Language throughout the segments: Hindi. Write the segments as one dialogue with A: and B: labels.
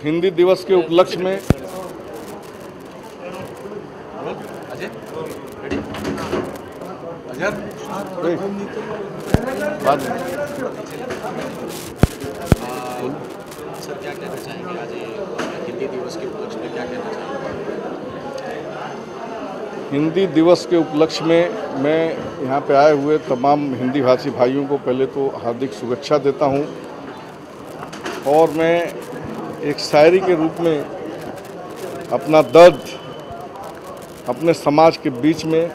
A: हिंदी दिवस के उपलक्ष्य में
B: सर क्या कहना चाहेंगे आज हिंदी दिवस के उपलक्ष्य में, क्या कहना चाहेंगे?
A: हिंदी दिवस के उपलक्ष्य में मैं यहाँ पे आए हुए तमाम हिंदी भाषी भाइयों को पहले तो हार्दिक शुभेच्छा देता हूँ और मैं एक शायरी के रूप में अपना दर्द अपने समाज के बीच में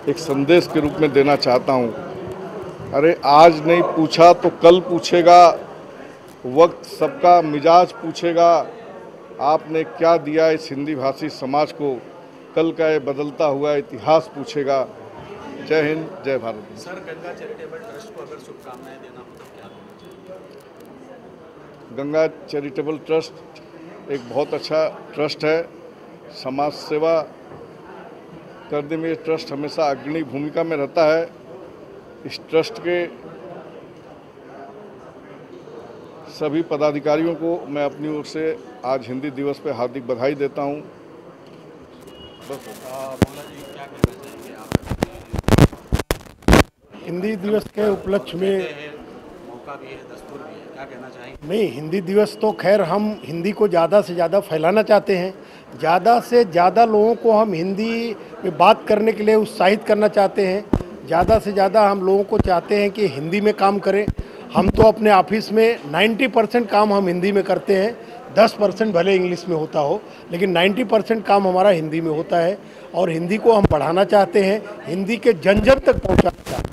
A: एक संदेश के रूप में देना चाहता हूँ। अरे आज नहीं पूछा तो कल पूछेगा, वक्त सबका मिजाज पूछेगा, आपने क्या दिया इस हिंदी भाषी समाज को, कल का ये बदलता हुआ इतिहास पूछेगा। जय हिंद, जय Bharat.
B: Sir, Ganga charitable trust को अगर शुभकामनाएं देना हो तो क्या देना चाहिए?
A: गंगा चैरिटेबल ट्रस्ट एक बहुत अच्छा ट्रस्ट है। समाज सेवा करने में ये ट्रस्ट हमेशा अग्रणी भूमिका में रहता है। इस ट्रस्ट के सभी पदाधिकारियों को मैं अपनी ओर से आज हिंदी दिवस पे हार्दिक बधाई देता हूँ।
B: मौला जी, क्या कहना चाहेंगे आप?
C: हिंदी दिवस के उपलक्ष्य में
B: मौका भी है, दस्तूर भी है, क्या कहना चाहेंगे?
C: नहीं, हिंदी दिवस तो खैर हम हिंदी को ज़्यादा से ज़्यादा फैलाना चाहते हैं। ज़्यादा से ज़्यादा लोगों को हम हिंदी में बात करने के लिए उत्साहित करना चाहते हैं। ज़्यादा से ज़्यादा हम लोगों को चाहते हैं कि हिंदी में काम करें। हम तो अपने ऑफिस में 90% काम हम हिंदी में करते हैं, 10% भले इंग्लिश में होता हो, लेकिन 90% काम हमारा हिंदी में होता है और हिंदी को हम बढ़ाना चाहते हैं, हिंदी के जन जन तक पहुँचाना चाहते हैं।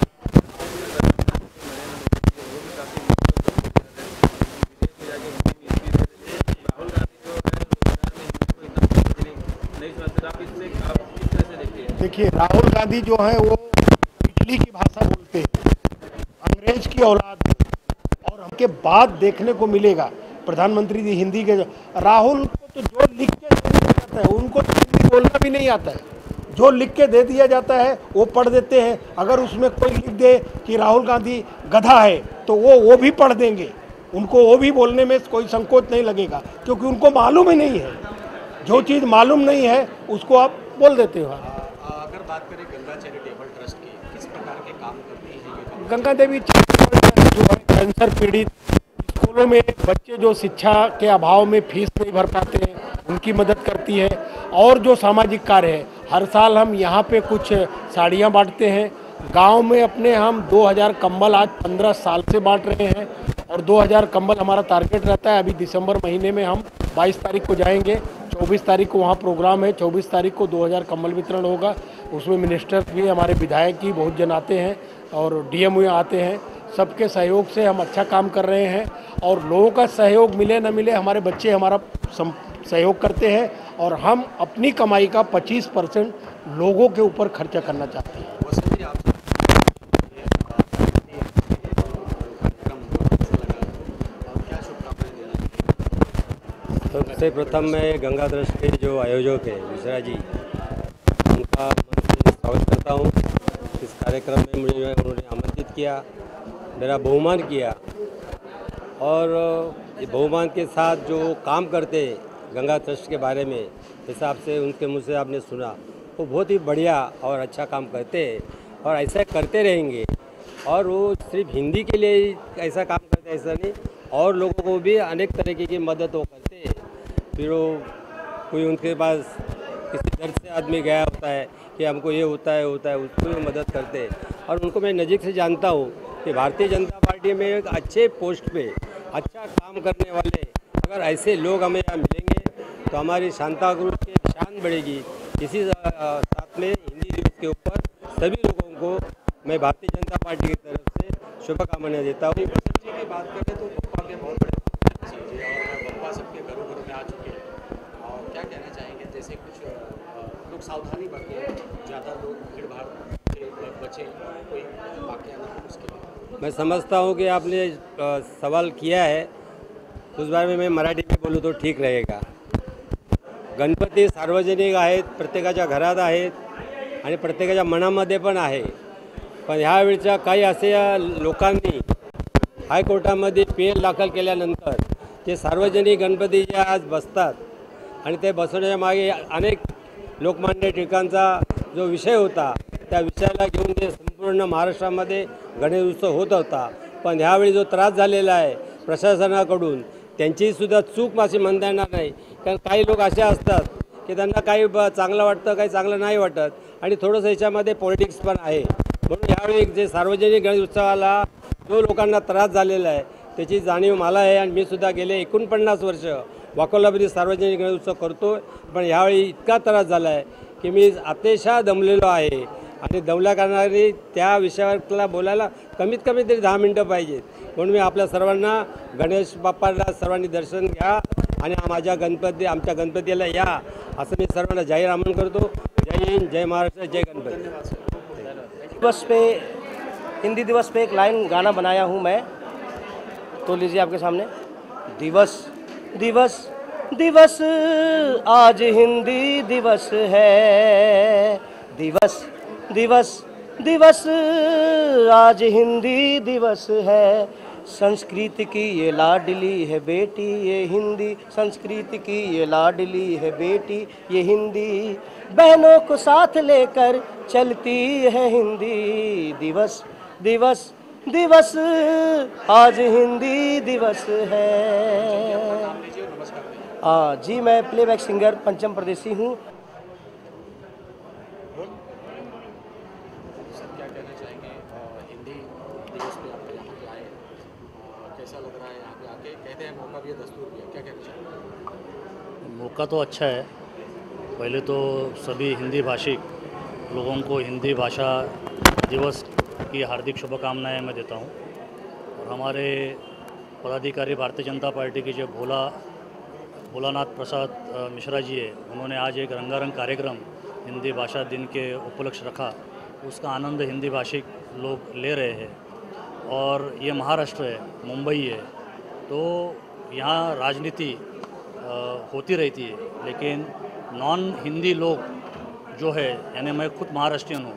C: देखिए, राहुल गांधी जो है वो इटली की भाषा बोलते हैं, अंग्रेज की औलाद है और हमके बाद देखने को मिलेगा प्रधानमंत्री जी हिंदी के। राहुल को तो जो लिख के दे दिया जाता है, उनको तो हिंदी बोलना भी नहीं आता है। जो लिख के दे दिया जाता है वो पढ़ देते हैं। अगर उसमें कोई लिख दे कि राहुल गांधी गधा है तो वो भी पढ़ देंगे, उनको वो भी बोलने में कोई संकोच नहीं लगेगा, क्योंकि उनको मालूम ही नहीं है। जो चीज़ मालूम नहीं है उसको आप बोल देते हो।
B: अगर बात करें गंगा चैरिटेबल ट्रस्ट की, किस प्रकार के काम करती है ये?
C: गंगा देवी चैरिटेबल ट्रस्ट जो है कैंसर पीड़ित स्कूलों में बच्चे जो शिक्षा के अभाव में फीस नहीं भर पाते हैं, उनकी मदद करती है। और जो सामाजिक कार्य है, हर साल हम यहाँ पे कुछ साड़ियाँ बांटते हैं। गांव में अपने हम 2000 कंबल आज 15 साल से बांट रहे हैं और 2000 कंबल हमारा टारगेट रहता है। अभी दिसंबर महीने में हम 22 तारीख को जाएंगे, 24 तारीख को वहाँ प्रोग्राम है, 24 तारीख को 2000 कंबल वितरण होगा। उसमें मिनिस्टर भी, हमारे विधायक भी बहुत जन आते हैं और डीएम आते हैं। सबके सहयोग से हम अच्छा काम कर रहे हैं और लोगों का सहयोग मिले न मिले, हमारे बच्चे हमारा सहयोग करते हैं और हम अपनी कमाई का 25% लोगों के ऊपर खर्चा करना चाहते हैं।
D: सबसे प्रथम मैं गंगा ट्रस्ट के जो आयोजक है मिश्रा जी, उनका मन से स्वागत करता हूँ। इस कार्यक्रम में मुझे उन्होंने आमंत्रित किया, मेरा बहुमान किया और ये बहुमान के साथ जो काम करते गंगा ट्रस्ट के बारे में हिसाब से उनके मुँह से आपने सुना, वो बहुत ही बढ़िया और अच्छा काम करते हैं और ऐसा करते रहेंगे। और वो सिर्फ हिंदी के लिए ऐसा काम करते ऐसा नहीं, और लोगों को भी अनेक तरीके की मदद वो करते हैं। फिर वो कोई उनके पास किसी दर्द से आदमी गया होता है कि हमको ये होता है उसको भी मदद करते हैं। और उनको मैं नज़दीक से जानता हूँ कि भारतीय जनता पार्टी में एक अच्छे पोस्ट पे अच्छा काम करने वाले अगर ऐसे लोग हमें यहाँ मिलेंगे तो हमारी शांता ग्रुप की शान बढ़ेगी। इसी साथ में हिंदी दिवस के ऊपर सभी लोगों को मैं भारतीय जनता पार्टी की तरफ से शुभकामनाएं देता हूँ।
B: की बात करें तो बप्पा के बहुत बड़े चीज़ है और बप्पा सबके घरों घरों में आ चुके हैं। और क्या कहना चाहेंगे, जैसे कुछ लोग सावधानी बरतें, ज़्यादा लोग भीड़ भाड़ से बचें, कोई वाकया ना हो उसके लिए?
D: मैं समझता हूँ कि आपने सवाल किया है, उस बारे में मैं मराठी में बोलूँ तो ठीक रहेगा। गणपती सार्वजनिक आहेत, प्रत्येकाच्या घरात आहेत आणि प्रत्येकाच्या मनामध्ये पण आहे। पण ह्यावेळच्या काही असे लोकांनी हायकोर्टामध्ये पीएल दाखल केल्यानंतर जे सार्वजनिक गणपती जे आज बसतात आणि ते बसवण्याच्या मागे अनेक लोकमान्य टिळकांचा जो विषय होता त्या विषयाला घेऊन ते संपूर्ण महाराष्ट्रामध्ये गणेश उत्सव होत होता. पण ह्यावेळी जो त्रास झालेला आहे प्रशासनाकडून त्यांचीसुद्धा चूक अशी म्हणता येणार नाही. कारण काही लोक असे असतात की त्यांना काही चांगलं वाटतं काही चांगलं नाही वाटत आणि थोडंसं याच्यामध्ये पॉलिटिक्स पण आहे. म्हणून यावेळी जे सार्वजनिक गणेश उत्सवाला जो लोकांना त्रास झालेला आहे त्याची जाणीव मला आहे आणि मी सुद्धा गेले 49 वर्ष वाकोलामध्ये सार्वजनिक गणेश उत्सव करतो. पण यावेळी इतका त्रास झाला आहे की मी अतिशय दमलेलो आहे आणि दमल्या करणारी त्या विषयावरला बोलायला कमीत कमी तरी 10 मिनटं पाहिजेत. म्हणून मी आपल्या सर्वांना गणेश बाप्पाला सर्वांनी दर्शन घ्या आणि आमच्या गणपतीला या असं मी सर्वांना जाहीर आमंत्रण करतो. जय हिंद, जय महाराष्ट्र, जय गणपति.
E: दिवस पे हिंदी दिवस पे एक लाइन गाना बनाया हूँ मैं, तो लीजिए आपके सामने. दिवस दिवस दिवस आज हिंदी दिवस है. दिवस दिवस दिवस आज हिंदी दिवस है. संस्कृत की ये लाडली है बेटी ये हिंदी. संस्कृत की ये लाडली है बेटी ये हिंदी. बहनों को साथ लेकर चलती है हिंदी. दिवस दिवस दिवस आज हिंदी दिवस है. जी मैं प्लेबैक सिंगर पंचम प्रदेशी हूँ.
B: क्या कहना चाहेंगे हिंदी दिवस पे आप यहाँ पे आए, कैसा लग रहा है यहाँ पे आके? कहते हैं मौका भी है दस्तूर भी है, क्या कहना चाहेंगे?
F: मौका तो अच्छा है. पहले तो सभी हिंदी भाषिक लोगों को हिंदी भाषा दिवस की हार्दिक शुभकामनाएं मैं देता हूँ. और हमारे पदाधिकारी भारतीय जनता पार्टी के जो भोलानाथ प्रसाद मिश्रा जी है, उन्होंने आज एक रंगारंग कार्यक्रम हिंदी भाषा दिन के उपलक्ष्य रखा. उसका आनंद हिंदी भाषिक लोग ले रहे हैं. और ये महाराष्ट्र है, मुंबई है, तो यहाँ राजनीति होती रहती है. लेकिन नॉन हिंदी लोग जो है, यानी मैं खुद महाराष्ट्रियन हूँ,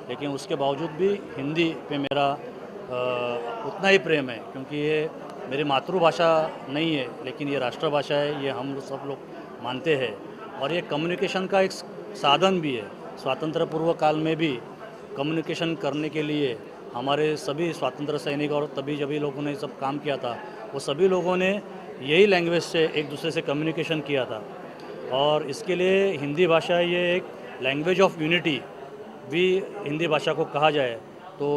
F: लेकिन उसके बावजूद भी हिंदी पे मेरा उतना ही प्रेम है, क्योंकि ये मेरी मातृभाषा नहीं है लेकिन ये राष्ट्रभाषा है, ये हम सब लोग मानते हैं. और ये कम्युनिकेशन का एक साधन भी है. स्वातंत्र पूर्व काल में भी कम्युनिकेशन करने के लिए हमारे सभी स्वतंत्र सैनिक और तभी जब लोगों ने सब काम किया था, वो सभी लोगों ने यही लैंग्वेज से एक दूसरे से कम्युनिकेशन किया था. और इसके लिए हिंदी भाषा ये एक लैंग्वेज ऑफ यूनिटी भी हिंदी भाषा को कहा जाए तो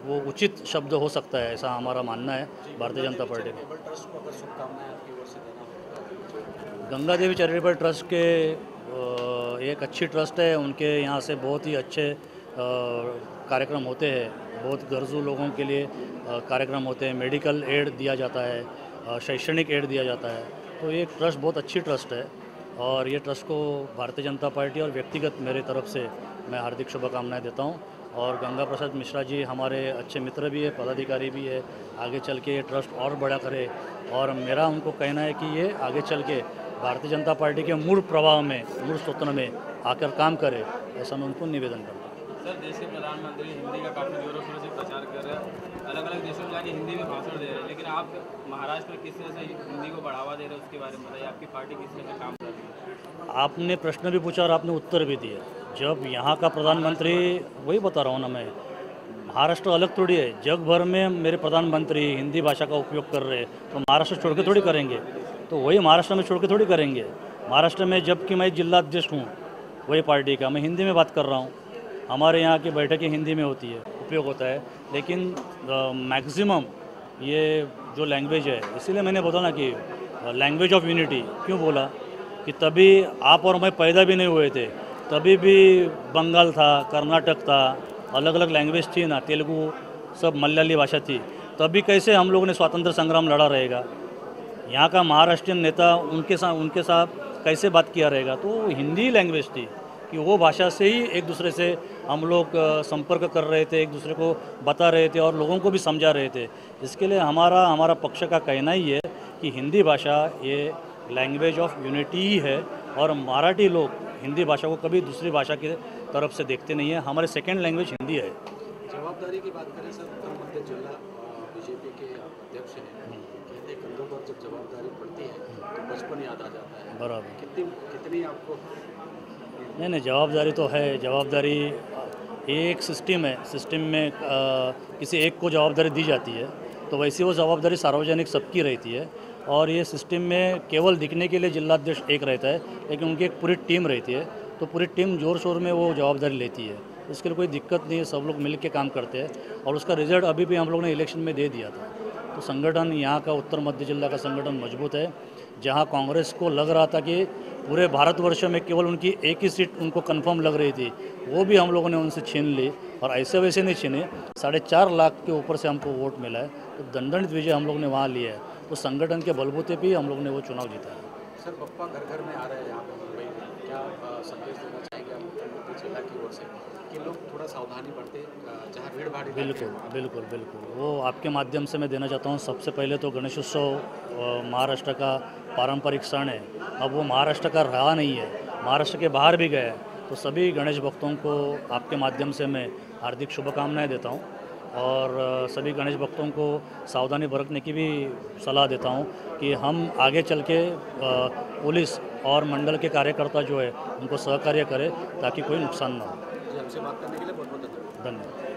F: वो उचित शब्द हो सकता है, ऐसा हमारा मानना है भारतीय जनता पार्टी का.
B: ट्रस्ट को अगर शुभकामनाएं आपकी ओर से देना हो,
F: गंगा देवी चैरिटेबल ट्रस्ट के एक अच्छी ट्रस्ट है. उनके यहाँ से बहुत ही अच्छे कार्यक्रम होते हैं. बहुत गरजू लोगों के लिए कार्यक्रम होते हैं. मेडिकल एड दिया जाता है, शैक्षणिक एड दिया जाता है. तो ये ट्रस्ट बहुत अच्छी ट्रस्ट है और ये ट्रस्ट को भारतीय जनता पार्टी और व्यक्तिगत मेरे तरफ से मैं हार्दिक शुभकामनाएं देता हूं. और गंगा प्रसाद मिश्रा जी हमारे अच्छे मित्र भी है, पदाधिकारी भी है. आगे चल के ये ट्रस्ट और बड़ा करे और मेरा उनको कहना है कि ये आगे चल के भारतीय जनता पार्टी के मूल प्रवाह में, मूल सूत्र में आकर काम करे, ऐसा मैं उनको निवेदन करता हूँ.
G: सर, देश के प्रधानमंत्री हिंदी का काफ़ी जोरों शोरों से प्रचार कर रहे हैं, अलग अलग देशों में जाके हिंदी में भाषण दे रहे हैं, लेकिन आप महाराष्ट्र में किस तरह से हिंदी को बढ़ावा दे रहे हैं उसके बारे में बताइए. आपकी पार्टी किस तरह से काम कर रही है?
F: आपने प्रश्न भी पूछा और आपने उत्तर भी दिया. जब यहाँ का प्रधानमंत्री, वही बता रहा हूँ ना मैं, महाराष्ट्र अलग थोड़ी है. जग भर में मेरे प्रधानमंत्री हिंदी भाषा का उपयोग कर रहे हैं, तो महाराष्ट्र छोड़ के थोड़ी करेंगे. तो वही महाराष्ट्र में छोड़ के थोड़ी करेंगे. महाराष्ट्र में जबकि मैं जिलाध्यक्ष हूँ वही पार्टी का, मैं हिंदी में बात कर रहा हूँ. हमारे यहाँ की बैठकें हिंदी में होती है, उपयोग होता है. लेकिन मैक्सिमम ये जो लैंग्वेज है, इसीलिए मैंने बोला ना कि लैंग्वेज ऑफ यूनिटी. क्यों बोला कि तभी आप और मैं पैदा भी नहीं हुए थे, तभी भी बंगाल था, कर्नाटक था, अलग अलग लैंग्वेज थी ना, तेलुगु सब मलयाली भाषा थी. तभी कैसे हम लोगों ने स्वातंत्र संग्राम लड़ा रहेगा. यहाँ का महाराष्ट्रीयन नेता उनके साथ कैसे बात किया रहेगा. तो हिंदी लैंग्वेज थी कि वो भाषा से ही एक दूसरे से हम लोग संपर्क कर रहे थे, एक दूसरे को बता रहे थे और लोगों को भी समझा रहे थे. इसके लिए हमारा पक्ष का कहना ही है कि हिंदी भाषा ये लैंग्वेज ऑफ यूनिटी ही है और मराठी लोग हिंदी भाषा को कभी दूसरी भाषा की तरफ से देखते नहीं है. हमारे सेकेंड लैंग्वेज हिंदी है.
B: जवाबदारी की बात करें सर, उत्तर मध्य जिला बीजेपी के अध्यक्ष हैं, कहते हैं कंधों पर जब जवाबदारी पड़ती है तो बचपन याद आ जाता है।
F: बराबर।
B: कितनी आपको
F: नहीं, जवाबदारी तो है। जवाबदारी एक सिस्टम है, सिस्टम में किसी एक को जवाबदारी दी जाती है, तो वैसे वो जवाबदारी सार्वजनिक सबकी रहती है। और ये सिस्टम में केवल दिखने के लिए जिलाध्यक्ष एक रहता है, लेकिन उनकी एक पूरी टीम रहती है, तो पूरी टीम जोर शोर में वो जवाबदारी लेती है। इसके लिए कोई दिक्कत नहीं है, सब लोग मिल के काम करते हैं और उसका रिजल्ट अभी भी हम लोग ने इलेक्शन में दे दिया था। तो संगठन यहाँ का उत्तर मध्य जिला का संगठन मजबूत है। जहाँ कांग्रेस को लग रहा था कि पूरे भारतवर्ष में केवल उनकी एक ही सीट उनको कंफर्म लग रही थी, वो भी हम लोगों ने उनसे छीन ली और ऐसे वैसे नहीं छीने। 4.5 लाख के ऊपर से हमको वोट मिला है, तो दंडनीय विजय हम लोग ने वहाँ लिया है। तो संगठन के बलबूते पे ही हम लोग ने वो चुनाव जीता है।
B: सर, बप्पा घर घर में आ रहे हैं यहाँ पे मुंबई में, क्या संदेश देना चाहेंगे आप उत्तर मध्य जिला की ओर से कि लोग थोड़ा सावधानी बरतें जहाँ भीड़ भाड़?
F: बिल्कुल वो आपके माध्यम से मैं देना चाहता हूँ। सबसे पहले तो गणेशोत्सव महाराष्ट्र का पारंपरिक क्षण है। अब वो महाराष्ट्र का रहा नहीं है, महाराष्ट्र के बाहर भी गया है, तो सभी गणेश भक्तों को आपके माध्यम से मैं हार्दिक शुभकामनाएं देता हूँ और सभी गणेश भक्तों को सावधानी बरतने की भी सलाह देता हूँ कि हम आगे चल के पुलिस और मंडल के कार्यकर्ता जो है उनको सहकार्य करें ताकि कोई नुकसान ना हो।
B: जी, हमसे बात करने के लिए बहुत बहुत धन्यवाद।
F: धन्यवाद।